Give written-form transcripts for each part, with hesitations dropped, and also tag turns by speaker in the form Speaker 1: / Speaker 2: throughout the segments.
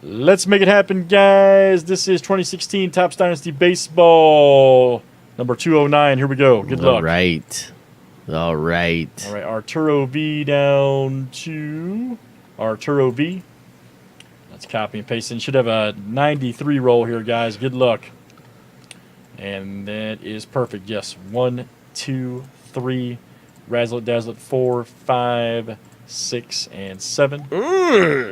Speaker 1: Let's make it happen, guys. This is 2016 Topps Dynasty Baseball, number 209. Here we go. Good luck.
Speaker 2: All right.
Speaker 1: All right, Arturo V down to Arturo V. Let's copy and paste in. Should have a 93 roll here, guys. Good luck. And that is perfect. Yes. 1, 2, 3. Razzle it, dazzle it. 4, 5, 6, and 7.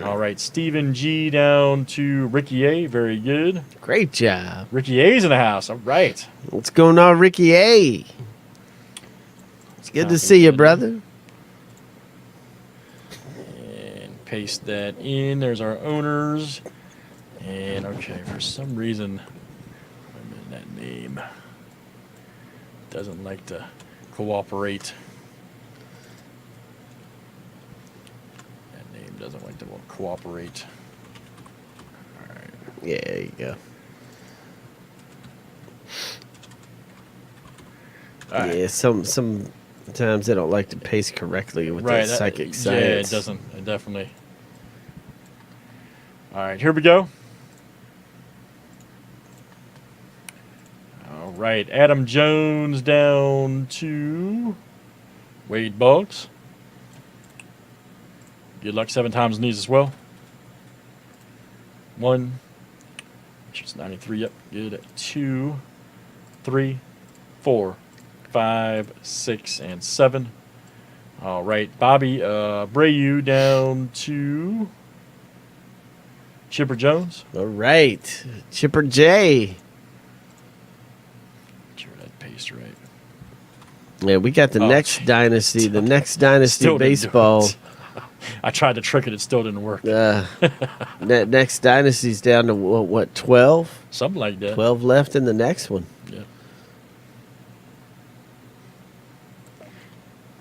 Speaker 1: All right. Stephen G down to Ricky A. Very good.
Speaker 2: Great job.
Speaker 1: Ricky A's in the house. All right.
Speaker 2: What's going on, Ricky A? It's good to see you, brother.
Speaker 1: And paste that in. There's our owners. And okay, for some reason, that name doesn't like to cooperate. That name doesn't like to cooperate. All right.
Speaker 2: Yeah, there you go.
Speaker 1: All right.
Speaker 2: Yeah, sometimes they don't like to paste correctly with
Speaker 1: Right,
Speaker 2: the psychic science.
Speaker 1: Yeah, it doesn't. It definitely. All right, here we go. All right, Adam Jones down to Wade Boggs. Good luck 7 times in these as well. 1, which is 93. Yep, good. 2, 3, 4, 5, 6, and 7. All right, Bobby Brayu down to Chipper Jones.
Speaker 2: All right, Chipper J.
Speaker 1: Sure that paste right.
Speaker 2: Yeah, we got the next dynasty. The next dynasty
Speaker 1: Still didn't do
Speaker 2: baseball.
Speaker 1: it. I tried to trick it. It still didn't work.
Speaker 2: That next dynasty's down to what 12?
Speaker 1: Something like that.
Speaker 2: 12 left in the next one.
Speaker 1: Yeah.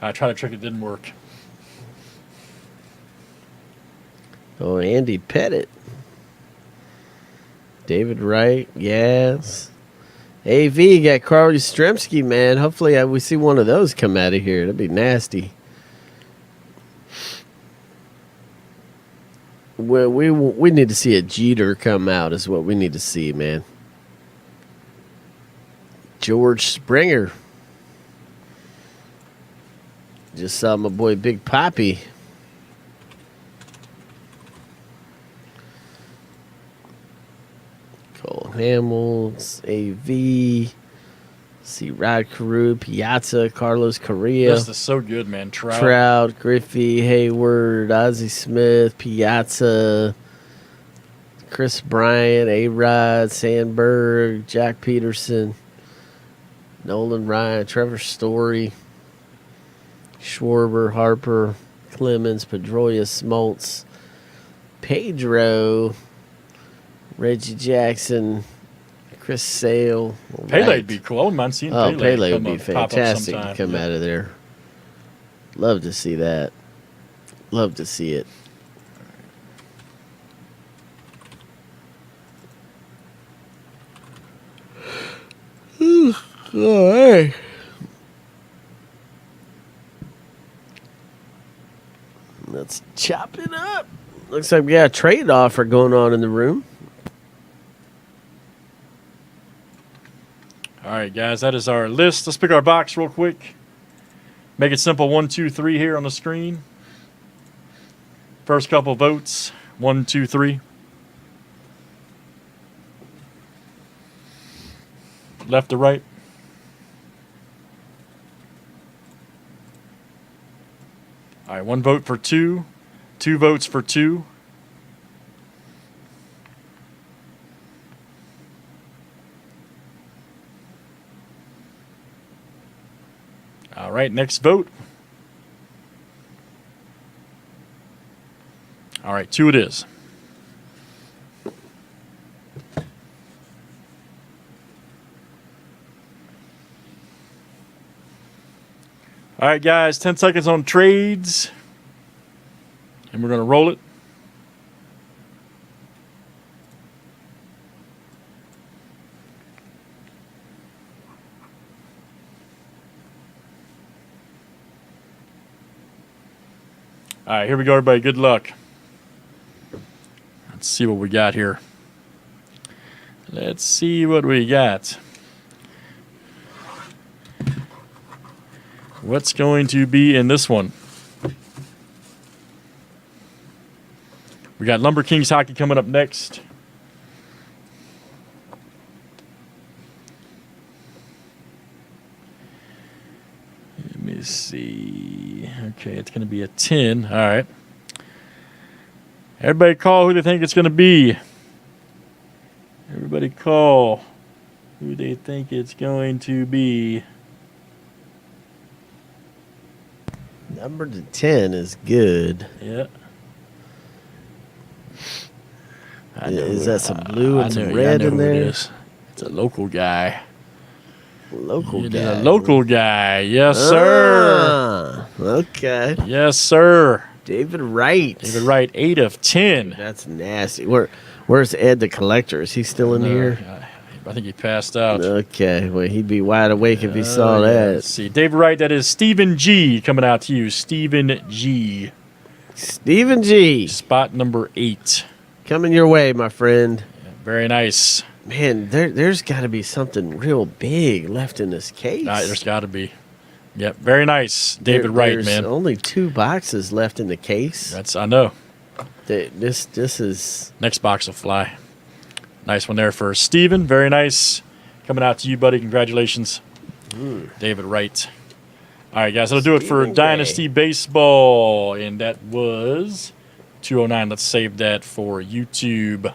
Speaker 1: I tried to trick it. Didn't work.
Speaker 2: Oh, Andy Pettit. David Wright. Yes. AV got Carl Yastrzemski, man. Hopefully we see one of those come out of here. That'd be nasty. Well, we need to see a Jeter come out is what we need to see, man. George Springer. Just saw my boy Big Poppy. Cole Hamels, AV. See Rod Carew, Piazza, Carlos Correa.
Speaker 1: This is so good, man.
Speaker 2: Trout, Griffey, Hayward, Ozzie Smith, Piazza, Chris Bryant, A-Rod, Sandberg, Jack Peterson, Nolan Ryan, Trevor Story, Schwarber, Harper, Clemens, Pedroia, Smoltz, Pedro, Reggie Jackson, Chris Sale.
Speaker 1: Pele'd be cool. I wouldn't mind seeing Pele.
Speaker 2: Pele would be fantastic to come out of there. Love to see that. Love to see it. All right. Let's chop it up. Looks like we got a trade offer going on in the room.
Speaker 1: All right, guys, that is our list. Let's pick our box real quick. Make it simple. 1, 2, 3 here on the screen. First couple votes. 1, 2, 3. Left to right. All right, 1 vote for 2. 2 votes for 2. All right, next vote. All right, 2 it is. All right, guys, 10 seconds on trades. And we're going to roll it. All right, here we go, everybody. Good luck. Let's see what we got here. Let's see what we got. What's going to be in this one? We got Lumber Kings hockey coming up next. Let me see. Okay, it's going to be a 10. All right. Everybody call who they think it's going to be. Everybody call who they think it's going to be.
Speaker 2: Number to 10 is good.
Speaker 1: Yeah.
Speaker 2: Is that some blue and some red in there?
Speaker 1: It is. It's a local guy.
Speaker 2: Local guy.
Speaker 1: A local guy. Yes, sir.
Speaker 2: Okay.
Speaker 1: Yes, sir.
Speaker 2: David Wright.
Speaker 1: David Wright, 8 of 10.
Speaker 2: That's nasty. Where's Ed the collector? Is he still in here?
Speaker 1: I think he passed out.
Speaker 2: Okay. Well, he'd be wide awake if he saw that.
Speaker 1: Let's see. David Wright, that is Stephen G. coming out to you. Stephen G.
Speaker 2: Stephen G.
Speaker 1: Spot number 8.
Speaker 2: Coming your way, my friend.
Speaker 1: Yeah, very nice.
Speaker 2: Man, there's got to be something real big left in this case.
Speaker 1: There's got to be. Yep, very nice. David Wright,
Speaker 2: there's
Speaker 1: man.
Speaker 2: Only 2 boxes left in the case.
Speaker 1: I know.
Speaker 2: This is...
Speaker 1: Next box will fly. Nice one there for Steven. Very nice. Coming out to you, buddy. Congratulations. David Wright. All right, guys. That'll do it for
Speaker 2: Stephen
Speaker 1: Dynasty Baseball. And that was 209. Let's save that for YouTube.